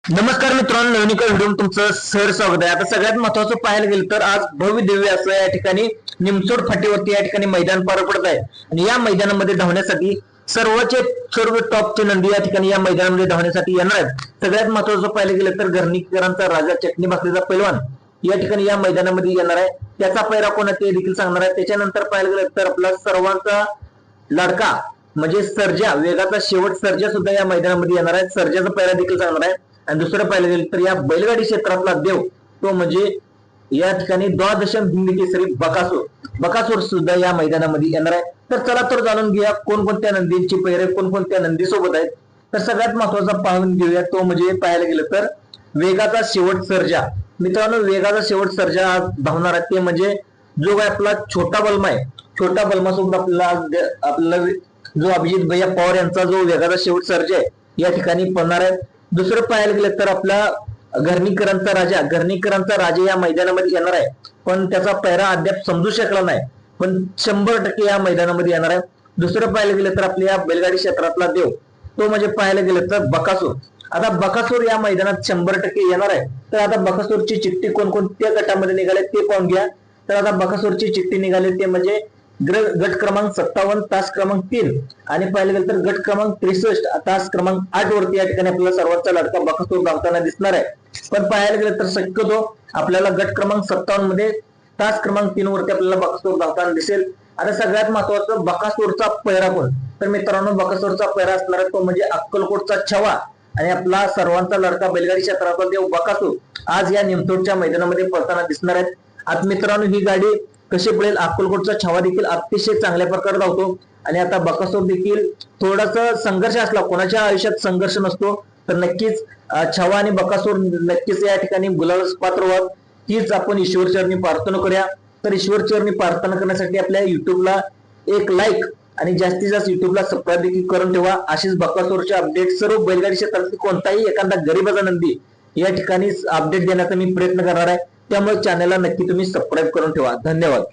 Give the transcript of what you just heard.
नमस्कार मित्रांनो, नवीन एका व्हिडिओ तुमचं सर स्वागत आहे। आता सगळ्यात महत्त्वाचं पाहायला गेलं तर आज भव्य दिव्य असं या ठिकाणी निमसोड फाटीवरती या ठिकाणी मैदान पार पडत आहे आणि या मैदानामध्ये धावण्यासाठी सर्व टॉपचे नंदी या ठिकाणी या मैदानामध्ये धावण्यासाठी येणार आहेत। सगळ्यात महत्त्वाचं पाहायला गेलं तर घरणीकरांचा राजा चटणी भाकरीचा पैलवान या ठिकाणी या मैदानामध्ये येणार आहे। त्याचा पैरा कोण आहे ते देखील सांगणार आहे। त्याच्यानंतर पाहायला गेलं तर आपला सर्वांचा लाडका म्हणजे सर्जा, वेगाचा शेवट सर्जा सुद्धा या मैदानामध्ये येणार आहे। सर्जाचा पैरा देखील सांगणार आहे। आणि दुसरं पाहिलं गेलं तर या बैलगाडी क्षेत्रातला देव तो म्हणजे या ठिकाणी द्वादश हिंद केसरी बकासूर सुद्धा या मैदानामध्ये येणार आहे। तर चला तर जाणून घेऊया कोणकोणत्या नंदींची पैरे कोणकोणत्या नंदी सोबत आहेत। तर सगळ्यात महत्वाचा पाहून घेऊया तो म्हणजे पाहायला गेलं तर वेगाचा शेवट सर्जा। मित्रांनो, वेगाचा शेवट सर्जा धावणार आहे ते म्हणजे जो आपला छोटा बलमा आहे, छोटा बलमासोबत आपल्याला जो अभिजित भैया पवार यांचा जो वेगाचा शेवट सर्जा आहे या ठिकाणी पडणार आहे। दुसरं पाहायला गेलं तर आपला घरणीकरांचा राजा या मैदानामध्ये येणार आहे, पण त्याचा पैरा अद्याप समजू शकला नाही, पण 100% या मैदानामध्ये येणार आहे। दुसरं पाहायला गेलं तर आपल्या बैलगाडी क्षेत्रातला देव तो म्हणजे पाहायला गेलं तर बकासूर। आता बकासूर या मैदानात 100% येणार आहे। तर आता बकासूरची चिठ्ठी कोणकोणत्या गटामध्ये निघाले ते पाहून घ्या। तर आता बकासूरची चिठ्ठी निघाली ते म्हणजे गट क्रमांक 57 तास क्रमांक 3 आणि पाहिलं गेलं तर गट क्रमांक 63 तास क्रमांक 8 वरती या ठिकाणी आपल्याला सर्वांचा लाडका बकासूर धावताना दिसणार आहे। पण पाहायला गेलं तर शक्यतो आपल्याला गट क्रमांक 57 मध्ये तास क्रमांक 3 वरती आपल्याला बकासूर धावताना दिसेल। आता सगळ्यात महत्वाचं बकासूरचा पैरा कोण, तर मित्रांनो बकासूरचा पैरा असणार तो म्हणजे अक्कलकोटचा छवा आणि आपला सर्वांचा लाडका बैलगाडी क्षेत्राचा देव बकासूर आज या निमसोडच्या मैदानामध्ये पळताना दिसणार आहेत। आता मित्रांनो ही गाडी कशी पडेल, अक्कलकोटचा छावा देखील अतिशय चांगल्या प्रकारे धावतो आणि आता बकासूर देखील थोडासा संघर्ष असला, कोणाच्या आयुष्यात संघर्ष नसतो तर नक्कीच छावा आणि बकासूर नक्कीच या ठिकाणी गुलालास पात्र व्हावं हीच आपण ईश्वर चरणी प्रार्थना करूया। तर ईश्वर चरणी प्रार्थना करण्यासाठी आपल्या युट्यूबला एक लाईक आणि जास्तीत जास्त युट्यूबला सबस्क्राईब देखील करून ठेवा। अशीच बकासूरचे अपडेट सर्व बैलगाडी क्षेत्रातील कोणताही एखादा गरीबाचा नंदी या ठिकाणी अपडेट देण्याचा मी प्रयत्न करणार आहे, त्यामुळे चॅनलला नक्की तुम्ही सबस्क्राईब करून ठेवा। धन्यवाद।